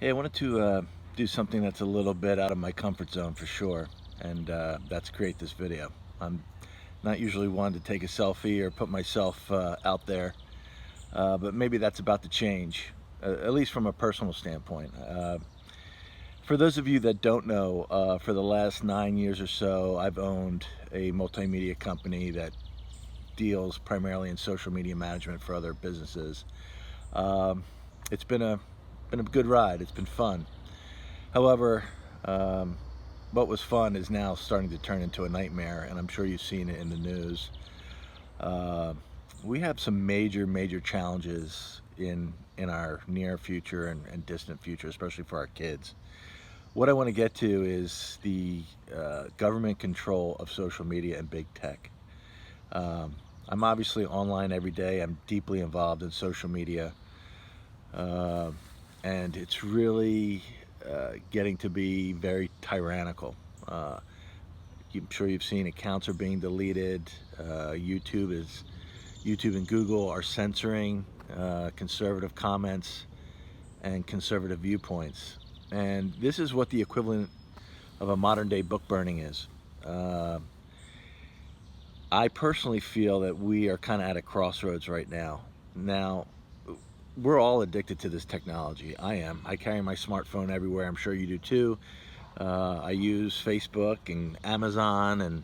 Hey, I wanted to do something that's a little bit out of my comfort zone for sure, and that's create this video. I'm not usually one to take a selfie or put myself out there, but maybe that's about to change, at least from a personal standpoint. For those of you that don't know, for the last 9 years or so, I've owned a multimedia company that deals primarily in social media management for other businesses. Um, it's been a good ride. It's been fun. However, um, what was fun is now starting to turn into a nightmare, and I'm sure you've seen it in the news. Uh, we have some major challenges in our near future and distant future, especially for our kids. What I want to get to is the government control of social media and big tech. Um, I'm obviously online every day. I'm deeply involved in social media, uh, and it's really getting to be very tyrannical. Uh, I'm sure you've seen accounts are being deleted. YouTube and Google are censoring conservative comments and conservative viewpoints. And this is what the equivalent of a modern day book burning is. Uh, I personally feel that we are kind of at a crossroads right now. Now, we're all addicted to this technology. I am. I carry my smartphone everywhere. I'm sure you do too. I use Facebook and Amazon,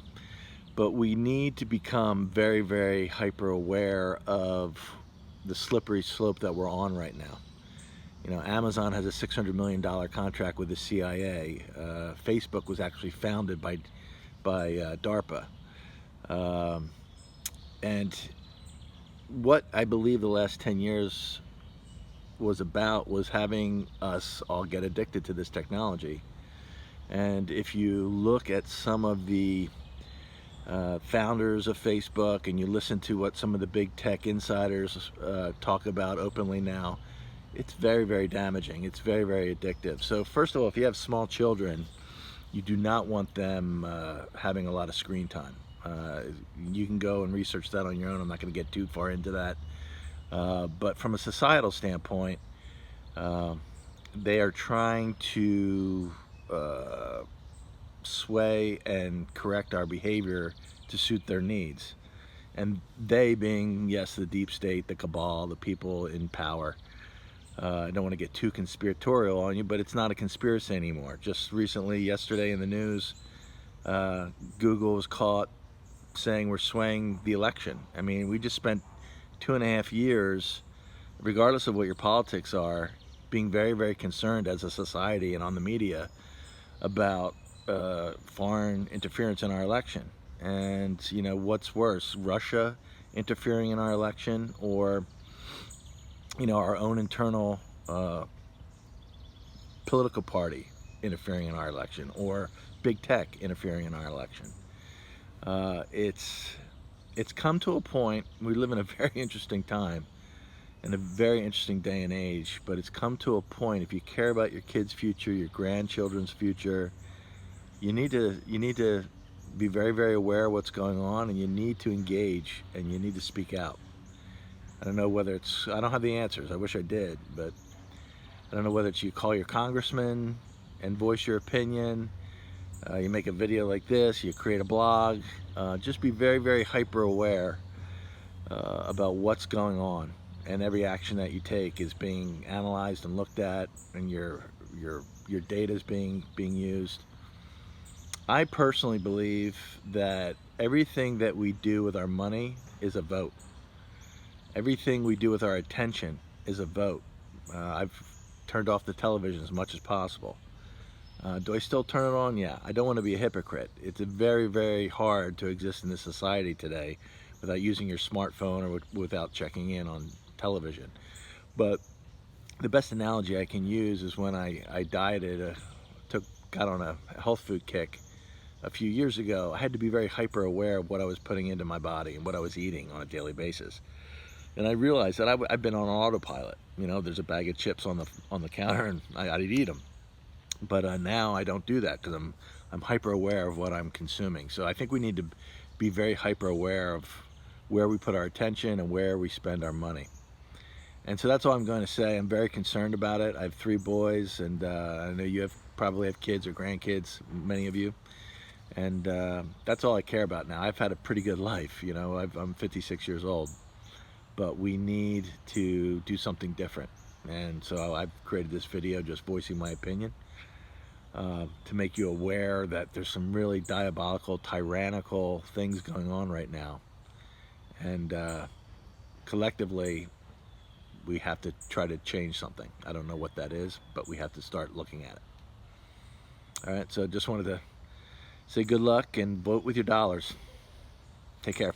but we need to become very hyper aware of the slippery slope that we're on right now. You know, Amazon has a $600 million contract with the CIA. Facebook was actually founded by DARPA, um, and what I believe the last 10 years was about was having us all get addicted to this technology. And if you look at some of the founders of Facebook and you listen to what some of the big tech insiders talk about openly now, it's very damaging. It's very addictive. So first of all, if you have small children, you do not want them having a lot of screen time. You can go and research that on your own. I'm not going to get too far into that. But from a societal standpoint, uh, they are trying to uh, sway and correct our behavior to suit their needs. And they being, yes, the deep state, the cabal, the people in power. I don't want to get too conspiratorial on you, but it's not a conspiracy anymore. Just recently, yesterday in the news, uh, Google was caught saying we're swaying the election. I mean, we just spent 2.5 years, regardless of what your politics are, being very concerned as a society and on the media about foreign interference in our election. And, you know, what's worse, Russia interfering in our election, or, you know, our own internal political party interfering in our election, or big tech interfering in our election. Uh, it's it's come to a point. We live in a very interesting time, in a very interesting day and age. But it's come to a point. If you care about your kids' future, your grandchildren's future, you need to be very aware of what's going on, and you need to engage, and you need to speak out. I don't know whether it's, I don't have the answers. I wish I did, but I don't know whether it's you call your congressman and voice your opinion. You make a video like this, you create a blog. Just be very hyper aware about what's going on, and every action that you take is being analyzed and looked at, and your data is being used. I personally believe that everything that we do with our money is a vote. Everything we do with our attention is a vote. I've turned off the television as much as possible. Do I still turn it on? Yeah. I don't want to be a hypocrite. It's very hard to exist in this society today without using your smartphone or without checking in on television. But the best analogy I can use is when I dieted, got on a health food kick a few years ago. I had to be very hyper aware of what I was putting into my body and what I was eating on a daily basis. And I realized that I've been on autopilot. You know, there's a bag of chips on the counter, and I'd eat them. But now I don't do that because I'm hyper aware of what I'm consuming. So I think we need to be very hyper aware of where we put our attention and where we spend our money. And so that's all I'm going to say. I'm very concerned about it. I have 3 boys, and I know you probably have kids or grandkids, many of you. And that's all I care about now. I've had a pretty good life, you know. I'm 56 years old, but we need to do something different. And so I've created this video just voicing my opinion, to make you aware that there's some really diabolical, tyrannical things going on right now. And collectively, we have to try to change something. I don't know what that is, but we have to start looking at it. All right, so just wanted to say good luck and vote with your dollars. Take care.